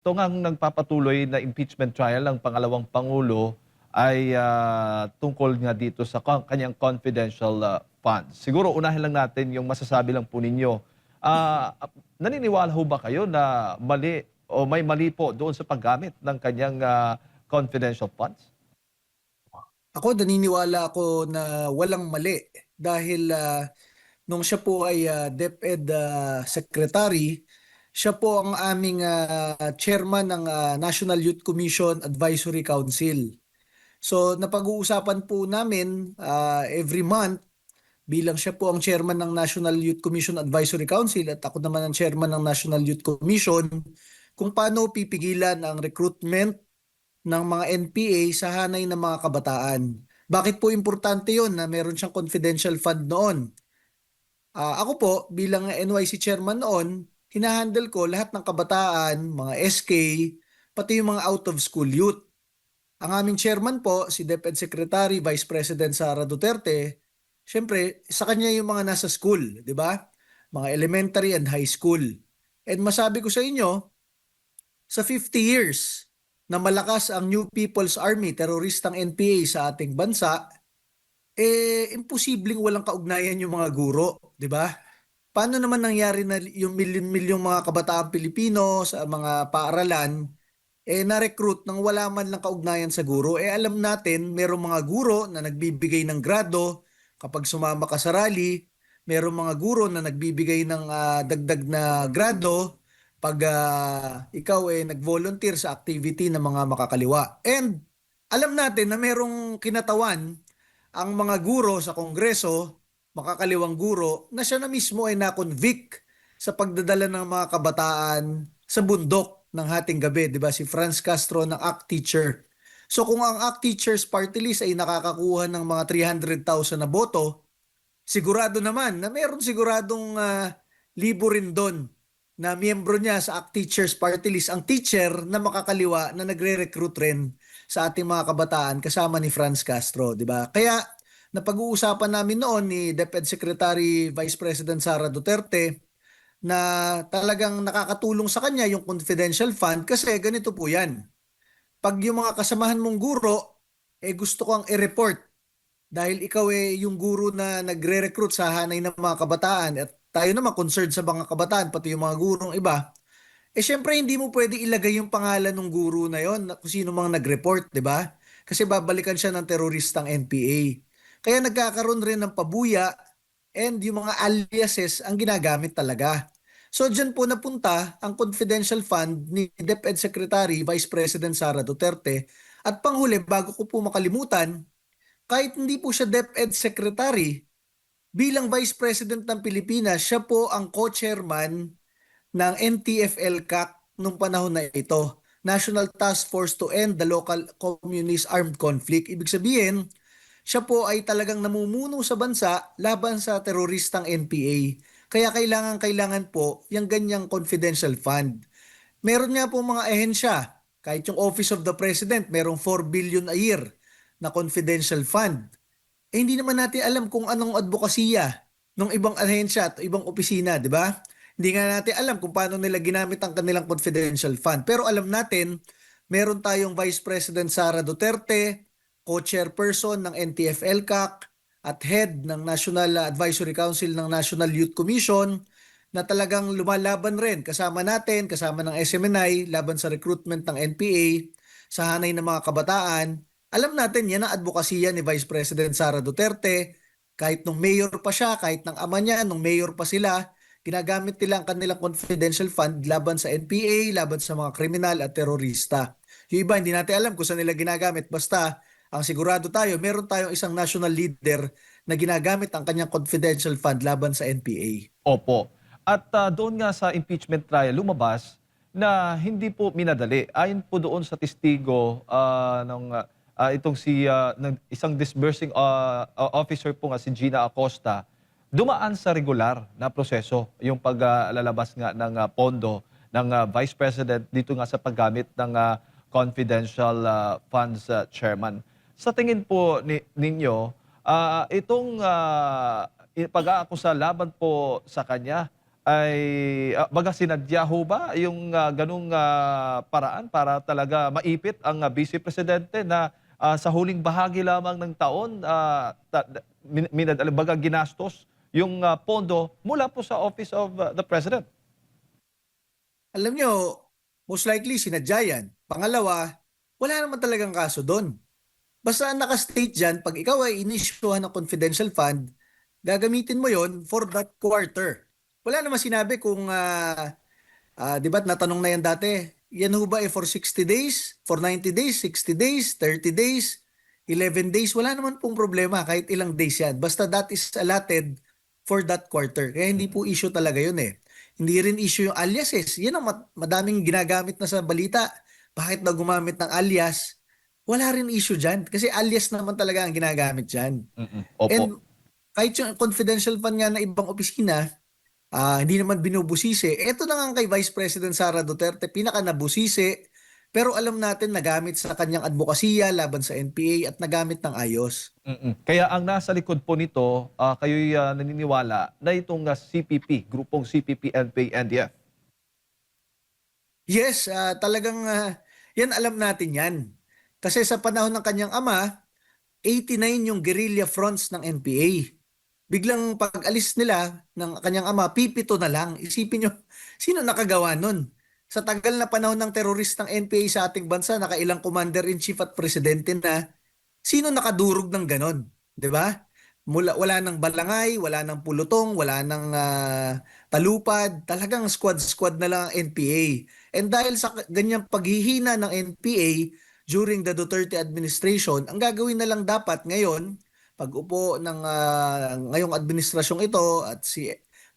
Ito ngang nagpapatuloy na impeachment trial ng pangalawang pangulo ay tungkol nga dito sa kanyang confidential funds. Siguro unahin lang natin yung masasabi lang po ninyo. Naniniwala ho ba kayo na mali o may mali po doon sa paggamit ng kanyang confidential funds? Ako naniniwala ako na walang mali dahil nung siya po ay DepEd Secretary, siya po ang aming chairman ng National Youth Commission Advisory Council. So napag-uusapan po namin every month bilang siya po ang chairman ng National Youth Commission Advisory Council at ako naman ang chairman ng National Youth Commission kung paano pipigilan ang recruitment ng mga NPA sa hanay ng mga kabataan. Bakit po importante yon na meron siyang confidential fund noon? Ako po bilang NYC chairman noon, hinahandle ko lahat ng kabataan, mga SK, pati yung mga out of school youth. Ang aming chairman po, si DepEd Secretary Vice President Sara Duterte, syempre sa kanya yung mga nasa school, di ba? Mga elementary and high school. And masabi ko sa inyo, sa 50 years na malakas ang New People's Army, teroristang NPA sa ating bansa, imposibleng walang kaugnayan yung mga guro, di ba? Paano naman nangyari na yung milyon-milyong mga kabataang Pilipino sa mga paaralan, na-recruit nang wala man lang kaugnayan sa guro? Alam natin, merong mga guro na nagbibigay ng grado kapag sumama ka sa rally, merong mga guro na nagbibigay ng dagdag na grado pag ikaw nag-volunteer sa activity ng mga makakaliwa. And alam natin na merong kinatawan ang mga guro sa Kongreso, makakaliwang guro, na siya na mismo ay na-convict sa pagdadala ng mga kabataan sa bundok ng hating gabi, di ba? Si Franz Castro ng ACT Teacher. So kung ang ACT Teachers Party List ay nakakakuha ng mga 300,000 na boto, sigurado naman na meron siguradong libo rin doon na miyembro niya sa ACT Teachers Party List, ang teacher na makakaliwa na nagre-recruit rin sa ating mga kabataan kasama ni Franz Castro, di ba? Kaya napag-uusapan namin noon ni DepEd Secretary Vice President Sara Duterte na talagang nakakatulong sa kanya yung confidential fund kasi ganito po yan. Pag yung mga kasamahan mong guro, gusto kong i-report dahil ikaw yung guro na nagre-recruit sa hanay ng mga kabataan at tayo naman concerned sa mga kabataan, pati yung mga gurong iba, syempre hindi mo pwede ilagay yung pangalan ng guro na yon kung sino mang nag-report, di ba? Kasi babalikan siya ng teroristang NPA. Kaya nagkakaroon rin ng pabuya and yung mga aliases ang ginagamit talaga. So dyan po napunta ang confidential fund ni DepEd Secretary Vice President Sara Duterte. At panghuli, bago ko po makalimutan, kahit hindi po siya DepEd Secretary, bilang Vice President ng Pilipinas, siya po ang co-chairman ng NTF-ELCAC nung panahon na ito, National Task Force to End the Local Communist Armed Conflict. Ibig sabihin, siya po ay talagang namumuno sa bansa laban sa teroristang NPA. Kaya kailangan po yung ganyang confidential fund. Meron nga po mga ehensya, kahit yung Office of the President, merong 4 billion a year na confidential fund. Hindi naman natin alam kung anong advokasya ng ibang ahensya at ibang opisina, di ba? Hindi nga natin alam kung paano nila ginamit ang kanilang confidential fund. Pero alam natin, meron tayong Vice President Sara Duterte, co-chairperson ng NTF-ELCAC, at head ng National Advisory Council ng National Youth Commission na talagang lumalaban rin kasama natin, kasama ng SMNI, laban sa recruitment ng NPA sa hanay ng mga kabataan. Alam natin yan ang advokasya ni Vice President Sara Duterte. Kahit nung mayor pa siya, kahit ng ama niya, nung mayor pa sila, ginagamit nila ang kanilang confidential fund laban sa NPA, laban sa mga kriminal at terorista. Yung iba, hindi natin alam kung saan nila ginagamit. Basta, ang sigurado tayo, meron tayong isang national leader na ginagamit ang kanyang confidential fund laban sa NPA. Opo. At doon nga sa impeachment trial, lumabas na hindi po minadali. Ayon po doon sa testigo itong isang disbursing officer po nga si Gina Acosta, dumaan sa regular na proseso yung paglalabas nga ng pondo ng Vice President dito nga sa paggamit ng confidential funds chairman. Sa tingin po ninyo, itong pag-aakusa laban po sa kanya ay baga sinadya ho ba yung ganung paraan para talaga maipit ang Vice Presidente na sa huling bahagi lamang ng taon baga ginastos yung pondo mula po sa Office of the President? Alam nyo, most likely sinadya yan. Pangalawa, wala naman talagang kaso doon. Basta naka-state dyan, pag ikaw ay inisyuhan ng confidential fund, gagamitin mo yon for that quarter. Wala naman sinabi kung, di ba natanong na yan dati, yan ho ba for 60 days, for 90 days, 60 days, 30 days, 11 days, wala naman pong problema kahit ilang days yan. Basta that is allotted for that quarter. Kaya hindi po issue talaga yun eh. Hindi rin issue yung aliases. Yan ang madaming ginagamit na sa balita. Bakit na gumamit ng alias? Wala rin issue dyan. Kasi alias naman talaga ang ginagamit dyan. Opo. And kahit yung confidential fund nga na ibang opisina, hindi naman binubusisi. Ito na nga kay Vice President Sara Duterte, pinaka nabusisi. Pero alam natin nagamit sa kanyang advokasya laban sa NPA at nagamit ng ayos. Kaya ang nasa likod po nito, kayo'y naniniwala na itong CPP, grupong CPP, NPA, NDF. Yes, talagang yan alam natin yan. Kasi sa panahon ng kanyang ama, 89 yung guerrilla fronts ng NPA. Biglang pag-alis nila ng kanyang ama, pipito na lang. Isipin nyo, sino nakagawa nun? Sa tagal na panahon ng terorist ng NPA sa ating bansa, nakailang commander-in-chief at presidente na, sino nakadurog ng ganon? 'Di ba? Wala nang balangay, wala nang pulutong, wala nang talupad. Talagang squad-squad na lang ang NPA. And dahil sa ganyang paghihina ng NPA during the Duterte administration, ang gagawin na lang dapat ngayon, pag-upo ng ngayong administrasyong ito at si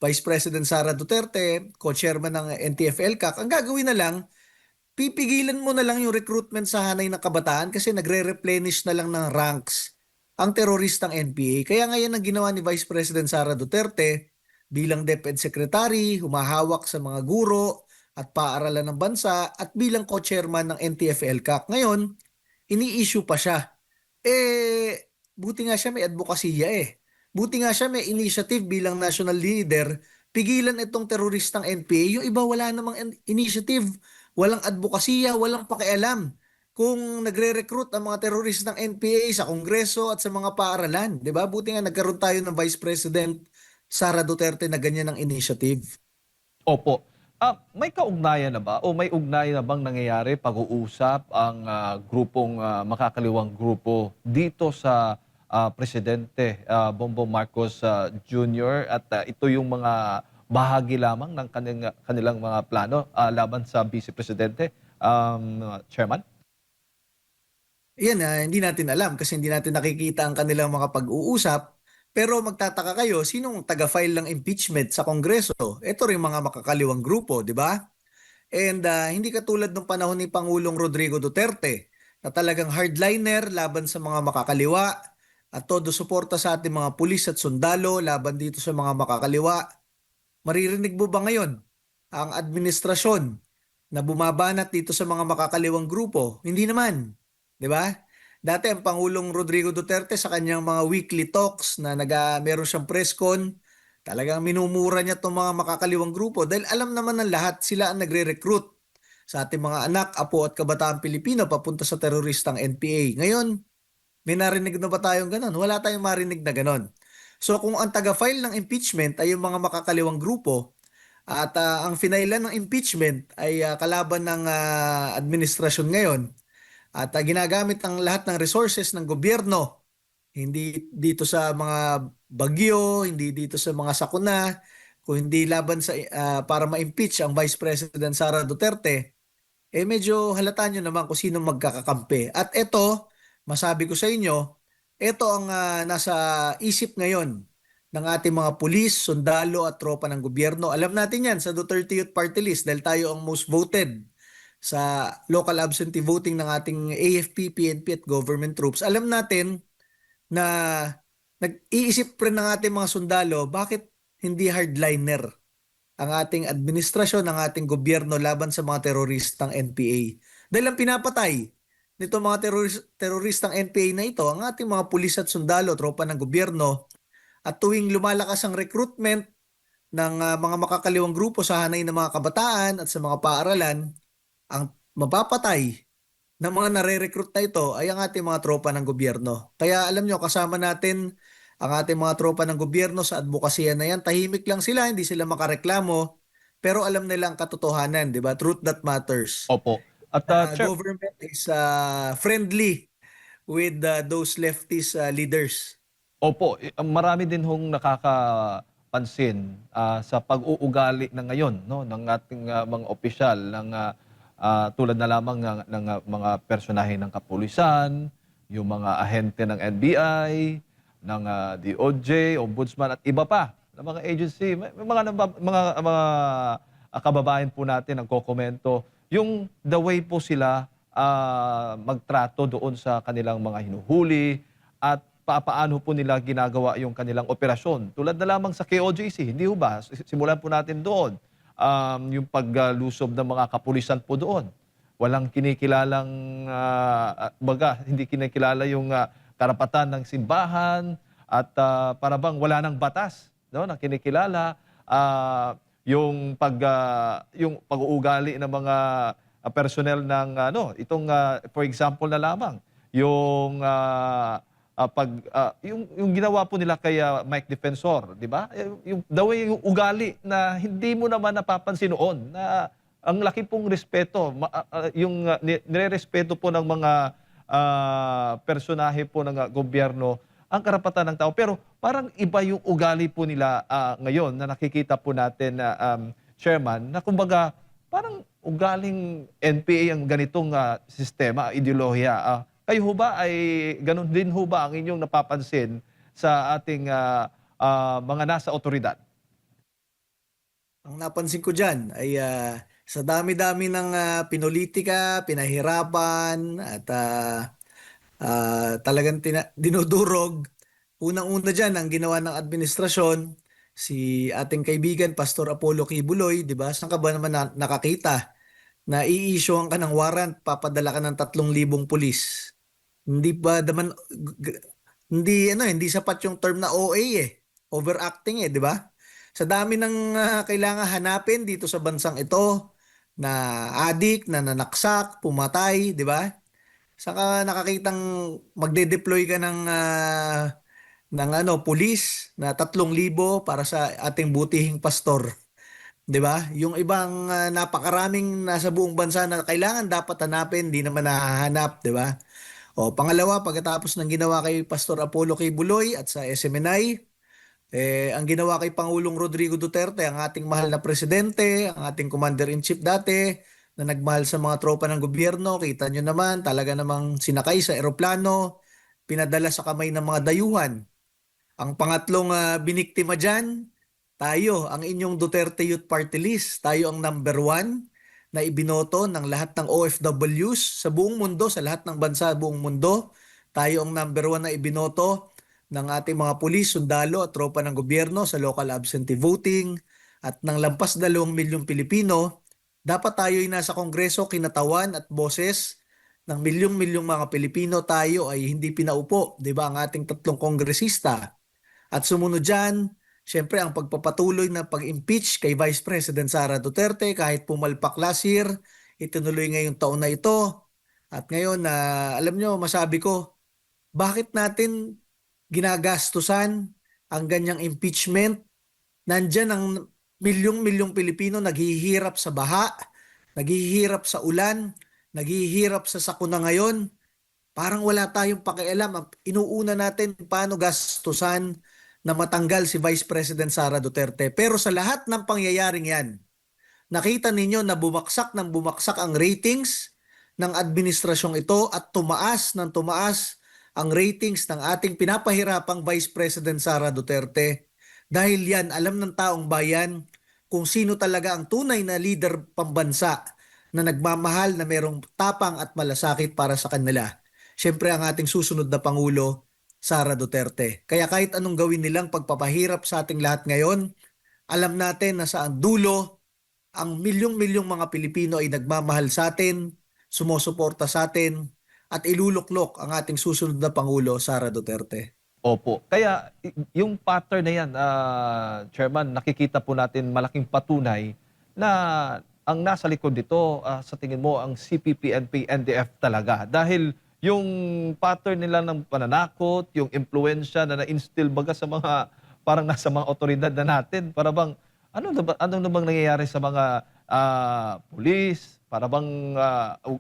Vice President Sara Duterte, co-chairman ng NTF-ELCAC, ang gagawin na lang, pipigilan mo na lang yung recruitment sa hanay ng kabataan kasi nagre-replenish na lang ng ranks ang teroristang NPA. Kaya ngayon ang ginawa ni Vice President Sara Duterte bilang DepEd Secretary, humahawak sa mga guro at paaralan ng bansa at bilang co-chairman ng NTF-ELCAC. Ngayon, ini-issue pa siya. Buti nga siya may advokasya eh. Buti nga siya may initiative bilang national leader, pigilan itong teroristang NPA. Yung iba wala namang initiative, walang advokasya, walang pakialam kung nagre-recruit ang mga terorist ng NPA sa Kongreso at sa mga paaralan. 'Di ba? Buti nga nagkaroon tayo ng Vice President Sara Duterte na ganyan ng initiative. Opo. May kaugnayan na ba o may ugnayan na bang nangyayari pag-uusap ang grupong makakaliwang grupo dito sa Presidente Bongbong Marcos Jr. at ito yung mga bahagi lamang ng kanilang mga plano laban sa Vice Presidente, Chairman? Yan, hindi natin alam kasi hindi natin nakikita ang kanilang mga pag-uusap. Pero magtataka kayo, sinong taga-file ng impeachment sa Kongreso? Ito rin mga makakaliwang grupo, di ba? And hindi katulad ng panahon ni Pangulong Rodrigo Duterte na talagang hardliner laban sa mga makakaliwa at todo suporta sa ating mga pulis at sundalo laban dito sa mga makakaliwa. Maririnig mo ba ngayon ang administrasyon na bumabanat dito sa mga makakaliwang grupo? Hindi naman. 'Di ba? Dati ang Pangulong Rodrigo Duterte sa kanyang mga weekly talks na meron siyang press con, talagang minumura niya itong mga makakaliwang grupo dahil alam naman ng lahat sila ang nagre-recruit sa ating mga anak, apo at kabataan Pilipino papunta sa teroristang NPA. Ngayon, may narinig na ba tayong ganon? Wala tayong marinig na ganon. So kung ang taga-file ng impeachment ay yung mga makakaliwang grupo at ang finailan ng impeachment ay kalaban ng administrasyon ngayon, at ginagamit ang lahat ng resources ng gobyerno, hindi dito sa mga bagyo, hindi dito sa mga sakuna, kung hindi laban sa para ma-impeach ang Vice President Sara Duterte, medyo halata nyo naman kung sino magkakakampi. At ito, masabi ko sa inyo, ito ang nasa isip ngayon ng ating mga pulis, sundalo at tropa ng gobyerno. Alam natin yan sa Duterte Youth Party List dahil tayo ang most voted sa local absentee voting ng ating AFP, PNP at government troops. Alam natin na nag-iisip rin ng ating mga sundalo, bakit hindi hardliner ang ating administrasyon, ang ating gobyerno laban sa mga teroristang NPA. Dahil ang pinapatay nito mga teroristang NPA na ito, ang ating mga pulis at sundalo, tropa ng gobyerno, at tuwing lumalakas ang recruitment, mga makakaliwang grupo sa hanay ng mga kabataan at sa mga paaralan, ang mapapatay ng mga nare-recruit na ito ay ang ating mga tropa ng gobyerno. Kaya alam nyo, kasama natin ang ating mga tropa ng gobyerno sa advokasya na yan. Tahimik lang sila, hindi sila makareklamo, pero alam nila ang katotohanan, di ba? Truth that matters. Opo. At Chair, Government is friendly with those leftist leaders. opo, marami din hong nakakapansin sa pag-uugali na ngayon, no, ng ating mga opisyal ng tulad na lamang ng mga personahe ng kapulisan, yung mga ahente ng NBI, ng DOJ, Ombudsman at iba pa na mga agency. May mga kababayan po natin ang kokomento yung the way po sila magtrato doon sa kanilang mga hinuhuli at paano po nila ginagawa yung kanilang operasyon. Tulad na lamang sa KOJC, hindi ho ba? Simulan po natin doon. Yung paglusob ng mga kapulisan po doon. Walang kinikilalang, hindi kinikilala yung karapatan ng simbahan at para bang wala ng batas, no, na kinikilala. Yung pag-uugali ng mga personnel ng for example na lamang yung yung ginawa po nila kay Mike Defensor, di ba? Yung the way yung ugali na hindi mo naman napapansin noon na ang laki pong respeto, yung nirerespeto po ng mga personahe po ng gobyerno ang karapatan ng tao. Pero parang iba yung ugali po nila ngayon na nakikita po natin na Chairman, na kumbaga parang ugaling NPA ang ganitong sistema, ideolohiya. Kayo ho ba ay ganun din ho ba ang inyong napapansin sa ating mga nasa otoridad? Ang napansin ko dyan ay sa dami-dami ng pinulitika, pinahirapan at talagang dinudurog. Unang-una dyan, ang ginawa ng administrasyon, si ating kaibigan, Pastor Apollo Kibuloy, di ba? Saan ka ba naman nakakita na i-issuean ka ng warrant, papadala ka ng 3,000 pulis? Hindi ba naman, hindi sapat yung term na OA eh. Overacting eh, di ba? Sa dami ng kailangan hanapin dito sa bansang ito, na adik, na nanaksak, pumatay, di ba? Saka nakakitang magde-deploy ka ng pulis na 3,000 para sa ating butihing pastor. 'Di ba? Yung ibang napakaraming nasa buong bansa na kailangan dapat hanapin, di naman nahahanap, 'di ba? O pangalawa, pagkatapos ng ginawa kay Pastor Apollo Kibuloy at sa SMNI, ang ginawa kay Pangulong Rodrigo Duterte, ang ating mahal na presidente, ang ating commander-in-chief dati, na nagmahal sa mga tropa ng gobyerno, kita nyo naman, talaga namang sinakay sa eroplano, pinadala sa kamay ng mga dayuhan. Ang pangatlong biniktima dyan, tayo, ang inyong Duterte Youth Party List, tayo ang number 1 na ibinoto ng lahat ng OFWs sa buong mundo, sa lahat ng bansa buong mundo. Tayo ang number 1 na ibinoto ng ating mga pulis, sundalo at tropa ng gobyerno sa local absentee voting at ng lampas 2 milyong Pilipino. Dapat tayo ay nasa Kongreso, kinatawan at boses ng milyong-milyong mga Pilipino. Tayo ay hindi pinaupo, di ba, ang ating 3 kongresista. At sumunod dyan, siyempre ang pagpapatuloy na pag-impeach kay Vice President Sara Duterte kahit pumalpak last year, itinuloy ngayong taon na ito. At ngayon, alam nyo, masabi ko, bakit natin ginagastusan ang ganyang impeachment? Nandyan ang milyong-milyong Pilipino naghihirap sa baha, naghihirap sa ulan, naghihirap sa sakuna ngayon. Parang wala tayong pakialam. Inuuna natin paano gastusan na matanggal si Vice President Sara Duterte. Pero sa lahat ng pangyayaring yan, nakita ninyo na bumagsak ng bumagsak ang ratings ng administrasyong ito at tumaas ng tumaas ang ratings ng ating pinapahirapang Vice President Sara Duterte. Dahil yan, alam ng taong bayan kung sino talaga ang tunay na leader pambansa na nagmamahal na merong tapang at malasakit para sa kanila. Siyempre ang ating susunod na Pangulo, Sara Duterte. Kaya kahit anong gawin nilang pagpapahirap sa ating lahat ngayon, alam natin na sa dulo, ang milyong-milyong mga Pilipino ay nagmamahal sa atin, sumusuporta sa atin, at iluluklok ang ating susunod na Pangulo, Sara Duterte. Opo. Kaya yung pattern na yan, Chairman, nakikita po natin malaking patunay na ang nasa likod nito, sa tingin mo, ang CPP, NP, NDF talaga. Dahil yung pattern nila ng pananakot, yung impluensya na na-instill baga sa mga, parang nasa mga otoridad na natin, para bang, ano na bang nangyayari sa mga pulis, para bang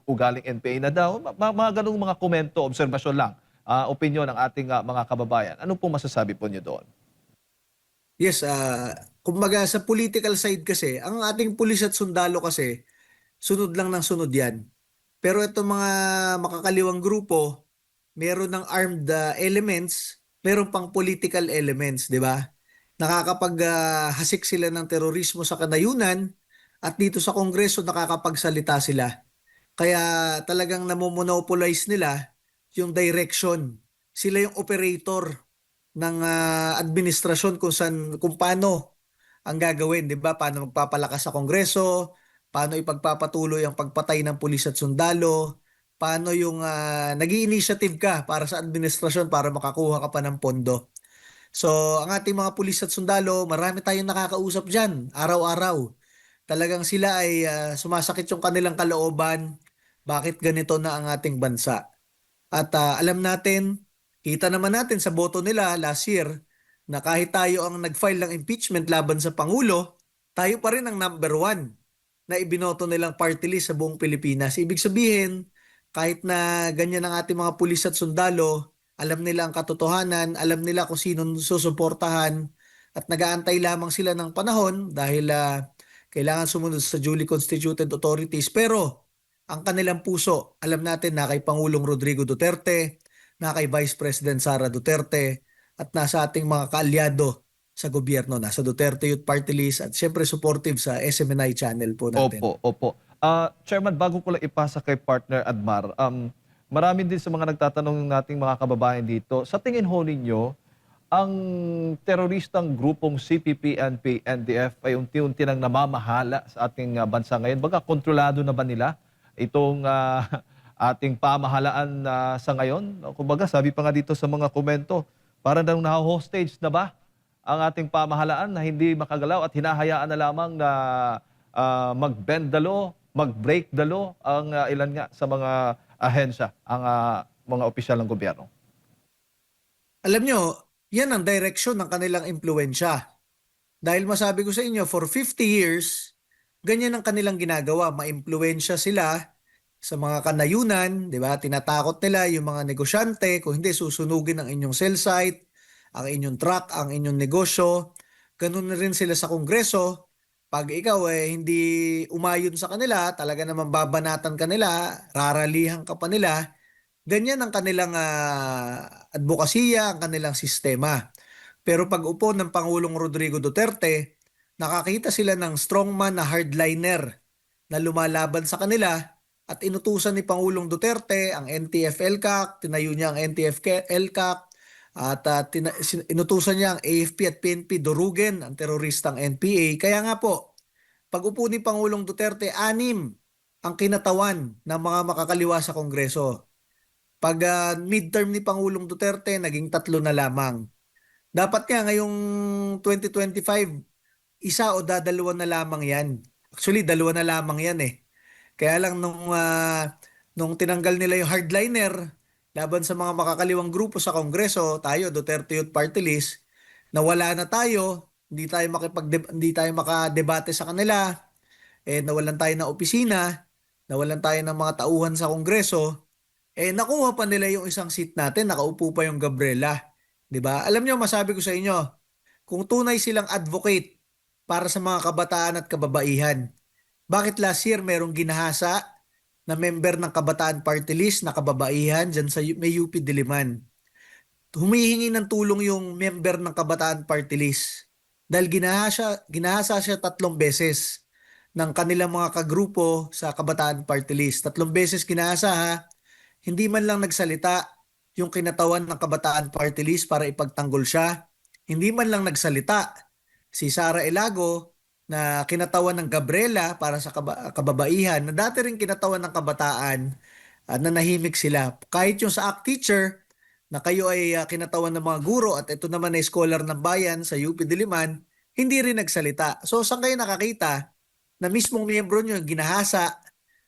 ugaling NPA na daw, mga ganung mga komento, obserbasyon lang, opinyon ng ating mga kababayan. Ano po masasabi po niyo doon? Yes, kumbaga sa political side kasi, ang ating pulis at sundalo kasi, sunod lang ng sunod yan. Pero itong mga makakaliwang grupo, meron ng armed elements, meron pang political elements, di ba? Nakakapag-hasik sila ng terorismo sa kanayunan at dito sa Kongreso nakakapagsalita sila. Kaya talagang namomonopolize nila yung direction. Sila yung operator ng administrasyon kung paano ang gagawin, 'di ba? Paano magpapalakas sa Kongreso, paano ipagpapatuloy ang pagpatay ng pulis at sundalo, paano yung nag-i-initiative ka para sa administrasyon para makakuha ka pa ng pondo. So, ang ating mga pulis at sundalo, marami tayong nakakausap diyan araw-araw. Talagang sila ay sumasakit yung kanilang kalooban, bakit ganito na ang ating bansa. At alam natin, kita naman natin sa boto nila last year na kahit tayo ang nag-file ng impeachment laban sa Pangulo, tayo pa rin ang number one na ibinoto nilang party list sa buong Pilipinas. Ibig sabihin, kahit na ganyan ang ating mga pulis at sundalo, alam nila ang katotohanan, alam nila kung sino susuportahan at nag-aantay lamang sila ng panahon dahil kailangan sumunod sa duly constituted authorities. Pero ang kanilang puso, alam natin na kay Pangulong Rodrigo Duterte, na kay Vice President Sara Duterte, at nasa ating mga kaalyado sa gobyerno, nasa Duterte Youth Party List at syempre supportive sa SMNI channel po natin. Opo, opo. Chairman, bago ko lang ipasa kay partner Admar, marami din sa mga nagtatanong nating mga kababayan dito, sa tingin ho ninyo, ang teroristang grupong CPP, NP, NDF ay unti-unti nang namamahala sa ating bansa ngayon. Baga, kontrolado na ba nila itong ating pamahalaan sa ngayon? Kumbaga, sabi pa nga dito sa mga komento, para daw na-hostage na ba ang ating pamahalaan na hindi makagalaw at hinahayaan na lamang na mag-bend the law, mag-break the law ang ilan nga sa mga ahensya, ang mga opisyal ng gobyerno? Alam nyo, yan ang direksyon ng kanilang impluensya. Dahil masabi ko sa inyo, for 50 years, ganyan ang kanilang ginagawa. Maimpluwensya sila sa mga kanayunan, di ba? Tinatakot nila yung mga negosyante, kung hindi susunugin ang inyong cell site, ang inyong truck, ang inyong negosyo. Ganun na rin sila sa Kongreso. Pag ikaw hindi umayon sa kanila, talaga naman babanatan ka nila, raralihan ka pa nila, ganyan ang kanilang advokasya, ang kanilang sistema. Pero pag upo ng Pangulong Rodrigo Duterte, nakakita sila ng strongman na hardliner na lumalaban sa kanila at inutusan ni Pangulong Duterte ang NTF-ELCAC, tinayo niya ang NTF-ELCAC at inutusan niya ang AFP at PNP durugin ang teroristang NPA. Kaya nga po, pag upo ni Pangulong Duterte, 6 ang kinatawan ng mga makakaliwa sa Kongreso. Pag midterm ni Pangulong Duterte, naging 3 na lamang. Dapat nga ngayong 2025, isa o dadalawa na lamang yan. Actually, dalawa na lamang yan eh. Kaya lang nung tinanggal nila yung hardliner laban sa mga makakaliwang grupo sa Kongreso, tayo, Duterte Youth Party List, nawala na tayo, hindi tayo makadebate sa kanila, nawalan tayo ng opisina, nawalan tayo ng mga tauhan sa Kongreso, nakuha pa nila yung isang seat natin, nakaupo pa yung Gabriela. 'Di ba? Alam niyo, masabi ko sa inyo, kung tunay silang advocate para sa mga kabataan at kababaihan, bakit last year merong ginahasa na member ng Kabataan Party List na kababaihan dyan sa may UP Diliman? Humihingi ng tulong yung member ng Kabataan Party List dahil ginahasa siya 3 beses ng kanilang mga kagrupo sa Kabataan Party List. 3 beses ginahasa ha. Hindi man lang nagsalita yung kinatawan ng Kabataan Party List para ipagtanggol siya. Hindi man lang nagsalita si Sara Elago na kinatawan ng Gabriela para sa kababaihan na dati rin kinatawan ng kabataan, nanahimik sila. Kahit yung sa ACT teacher na kayo ay kinatawan ng mga guro at ito naman ay scholar ng bayan sa UP Diliman, hindi rin nagsalita. So saan kayo nakakita na mismong miyembro nyo ginahasa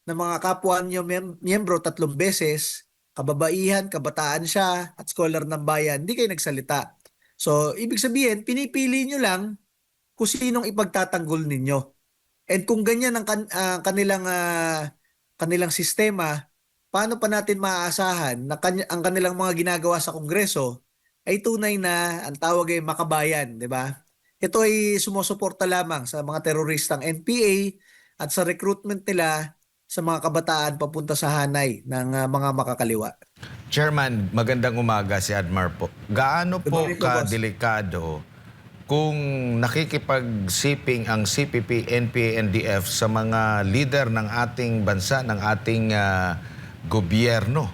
ng mga kapwa nyo miyembro 3 beses, kababaihan, kabataan siya at scholar ng bayan, hindi kayo nagsalita. So ibig sabihin, pinipili nyo lang kung sinong ipagtatanggol ninyo. And kung ganyan ang kanilang sistema, paano pa natin maaasahan na ang kanilang mga ginagawa sa Kongreso ay tunay na ang tawag ay makabayan, di ba? Ito ay sumusuporta lamang sa mga teroristang NPA at sa recruitment nila sa mga kabataan papunta sa hanay ng mga makakaliwa. Chairman, magandang umaga si Admar po. Gaano Good po morning po, boss. kadelikado kung nakikipag-siping ang CPP, NPA, NDF sa mga leader ng ating bansa, ng ating gobyerno,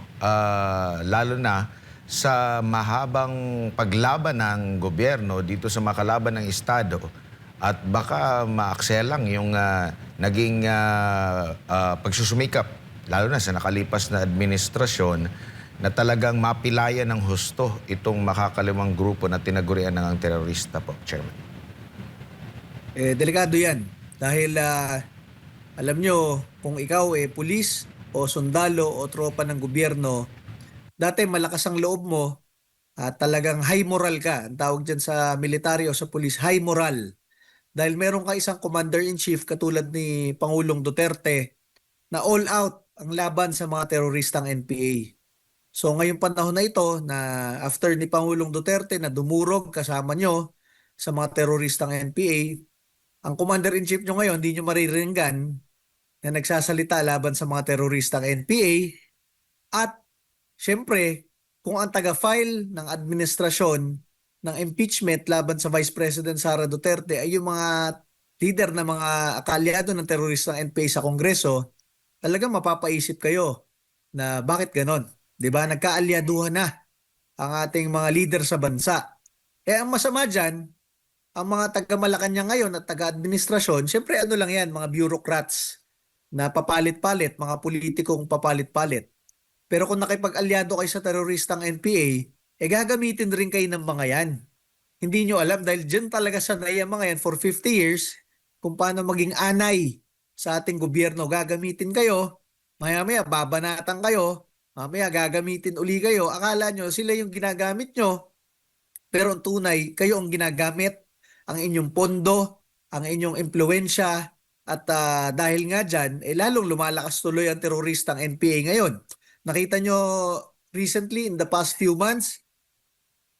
lalo na sa mahabang paglaban ng gobyerno dito sa makalaban ng Estado at baka maakselang yung naging pagsusumikap, lalo na sa nakalipas na administrasyon, na talagang mapilayan ng husto itong makakalimang grupo na tinagurian ng terorista po, Chairman. Delikado yan. Dahil alam nyo, kung ikaw pulis o sundalo o tropa ng gobyerno, dati malakas ang loob mo at talagang high moral ka. Ang tawag dyan sa military o sa pulis, high moral. Dahil meron ka isang commander-in-chief katulad ni Pangulong Duterte na all out ang laban sa mga teroristang NPA. So ngayong panahon na ito na after ni Pangulong Duterte na dumurog kasama nyo sa mga teroristang NPA, ang commander-in-chief nyo ngayon hindi nyo mariringgan na nagsasalita laban sa mga teroristang NPA at syempre kung ang taga-file ng administrasyon ng impeachment laban sa Vice President Sara Duterte ay yung mga leader ng mga kaalyado ng teroristang NPA sa Kongreso, talagang mapapaisip kayo na bakit ganon? 'Di ba? Nagkaalyaduhan na ang ating mga leader sa bansa. Ang masama diyan, ang mga taga-Malacanang ngayon at taga-administrasyon, syempre ano lang 'yan, mga bureaucrats na papalit-palit, mga politikong papalit-palit. Pero kung nakipag-alyado kayo sa teroristang NPA, gagamitin rin kayo ng mga 'yan. Hindi nyo alam dahil dyan talaga sanay ang mga yan for 50 years kung paano maging anay sa ating gobyerno. Gagamitin kayo, maya-maya babanatan kayo, mamaya gagamitin uli kayo. Akala nyo sila yung ginagamit nyo, pero ang tunay, kayo ang ginagamit, ang inyong pondo, ang inyong impluensya, at dahil nga dyan, lalong lumalakas tuloy ang teroristang NPA ngayon. Nakita nyo recently, in the past few months,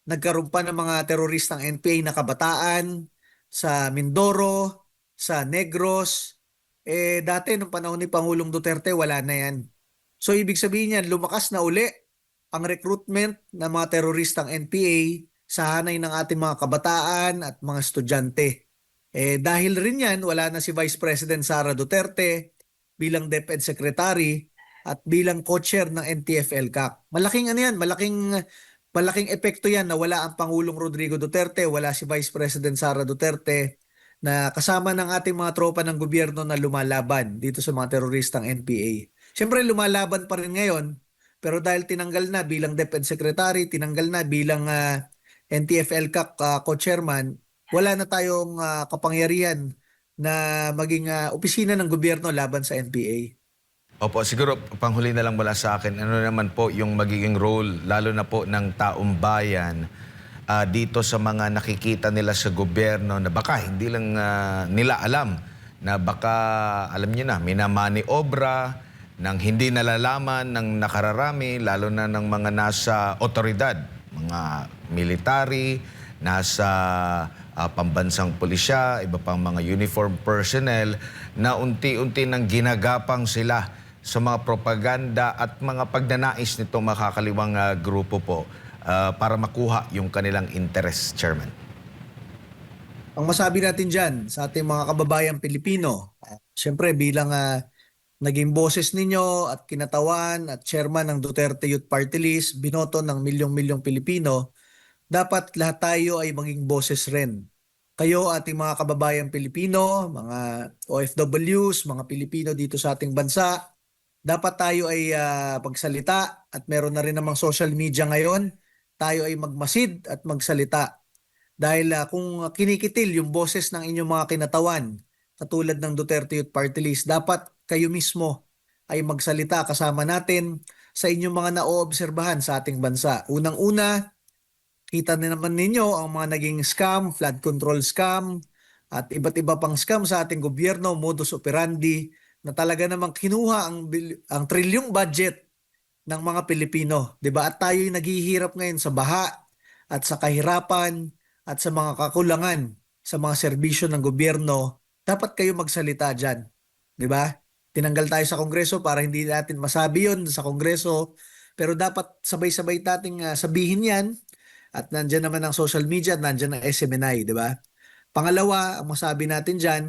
nagkaroon pa ng mga teroristang NPA na kabataan sa Mindoro, sa Negros. Dati nung panahon ni Pangulong Duterte, wala na yan. So ibig sabihin yan, lumakas na uli ang recruitment ng mga teroristang NPA sa hanay ng ating mga kabataan at mga estudyante. Dahil rin yan, wala na si Vice President Sara Duterte bilang DepEd Secretary at bilang co-chair ng NTF-ELCAC. Malaking ano yan, malaking epekto yan na wala ang Pangulong Rodrigo Duterte, wala si Vice President Sara Duterte, na kasama ng ating mga tropa ng gobyerno na lumalaban dito sa mga teroristang NPA. Siyempre lumalaban pa rin ngayon, pero dahil tinanggal na bilang DepEd Secretary, tinanggal na bilang NTF-ELCAC co-chairman, wala na tayong kapangyarihan na maging opisina ng gobyerno laban sa NPA. Opo, siguro panghuli na lang mula sa akin, ano naman po yung magiging role, lalo na po ng taong bayan dito sa mga nakikita nila sa gobyerno na baka hindi lang nila alam, na baka alam niyo na, minamani obra ng hindi nalalaman ng nakararami, lalo na ng mga nasa otoridad, mga military, nasa pambansang pulisya, iba pang mga uniform personnel, na unti-unti nang ginagapang sila sa mga propaganda at mga pagnanais nitong makakaliwang grupo po para makuha yung kanilang interest, Chairman. Ang masabi natin dyan sa ating mga kababayang Pilipino, siyempre bilang naging boses ninyo at kinatawan at chairman ng Duterte Youth Party List, binoto ng milyong-milyong Pilipino, dapat lahat tayo ay maging boses rin. Kayo ating mga kababayang Pilipino, mga OFWs, mga Pilipino dito sa ating bansa, dapat tayo ay pagsalita at meron na rin namang social media ngayon tayo ay magmasid at magsalita. Dahil kung kinikitil yung boses ng inyong mga kinatawan, katulad ng Duterte Youth Party List, dapat kayo mismo ay magsalita kasama natin sa inyong mga naoobserbahan sa ating bansa. Unang-una, kita na naman ninyo ang mga naging scam, flood control scam, at iba't iba pang scam sa ating gobyerno, modus operandi, na talaga namang kinuha ang trilyong budget ng mga Pilipino. 'Di ba? At tayo'y naghihirap ngayon sa baha at sa kahirapan at sa mga kakulangan sa mga serbisyo ng gobyerno. Dapat kayo magsalita dyan. 'Di ba? Tinanggal tayo sa Kongreso para hindi natin masabi yon sa Kongreso. Pero dapat sabay-sabay nating sabihin yan. At nandyan naman ang social media at nandyan ang SMNI, di ba? Pangalawa, ang masabi natin dyan,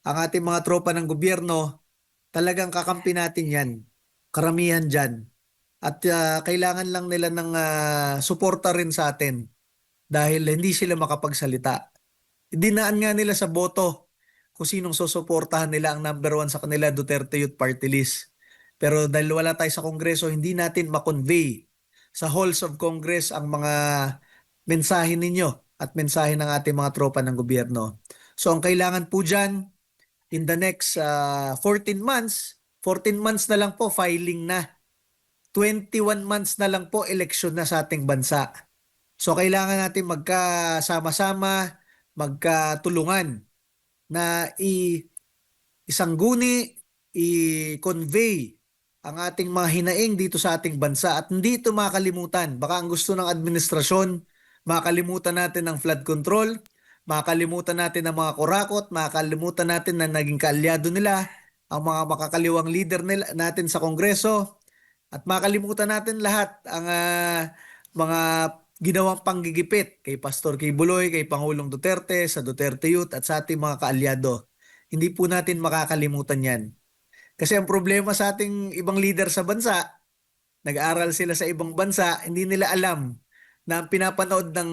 ang ating mga tropa ng gobyerno, talagang kakampi natin yan. Karamihan dyan. At kailangan lang nila ng suporta rin sa atin dahil hindi sila makapagsalita. Dinaan nga nila sa boto kung sinong susuportahan nila ang number 1 sa kanila, Duterte Youth Party List. Pero dahil wala tayo sa Kongreso, hindi natin makonvey sa halls of Congress ang mga mensahe ninyo at mensahe ng ating mga tropa ng gobyerno. So ang kailangan po dyan, in the next 14 months na lang po filing na. 21 months na lang po eleksyon na sa ating bansa. So kailangan natin magkasama-sama, magkatulungan na isangguni, i-convey ang ating mga hinaing dito sa ating bansa at hindi ito makalimutan. Baka ang gusto ng administrasyon, makalimutan natin ang flood control, makalimutan natin ang mga kurakot, makalimutan natin na naging kaalyado nila, ang mga makakaliwang leader natin sa Kongreso, at makalimutan natin lahat ang mga ginawang panggigipit kay Pastor Kibuloy, kay Pangulong Duterte, sa Duterte Youth at sa ating mga kaalyado. Hindi po natin makakalimutan yan. Kasi ang problema sa ating ibang leader sa bansa, nag-aaral sila sa ibang bansa, hindi nila alam na ang pinapanood ng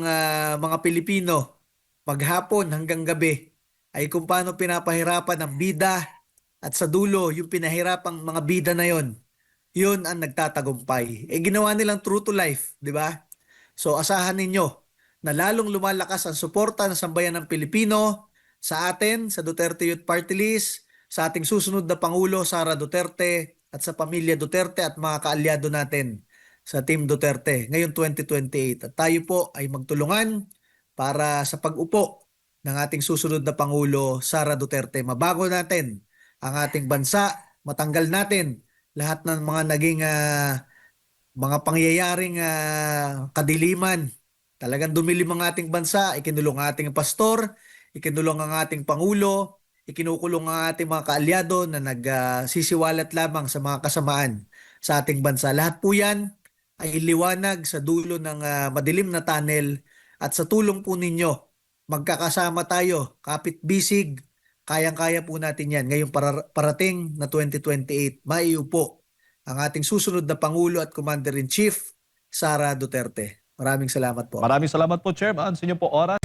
mga Pilipino maghapon hanggang gabi ay kung paano pinapahirapan ng bida at sa dulo yung pinahirapang mga bida na yon. Yun ang nagtatagumpay. Ginawa nilang true to life, di ba? So asahan ninyo na lalong lumalakas ang suporta ng sambayan ng Pilipino sa atin, sa Duterte Youth Party List, sa ating susunod na Pangulo, Sara Duterte, at sa pamilya Duterte at mga kaalyado natin sa Team Duterte ngayong 2028. At tayo po ay magtulungan para sa pag-upo ng ating susunod na Pangulo, Sara Duterte. Mabago natin ang ating bansa, matanggal natin lahat ng mga naging mga pangyayaring kadiliman. Talagang dumilim ang ating bansa, ikinulong ang ating pastor, ikinulong ang ating Pangulo, ikinukulong ang ating mga kaalyado na nagsisiwalat lamang sa mga kasamaan sa ating bansa. Lahat po yan ay liwanag sa dulo ng madilim na tunnel at sa tulong po ninyo, magkakasama tayo, kapit-bisig, kayang-kaya po natin yan. Ngayong parating na 2028, maiupo ang ating susunod na Pangulo at Commander-in-Chief, Sara Duterte. Maraming salamat po. Maraming salamat po, Chairman, sa inyo po oras.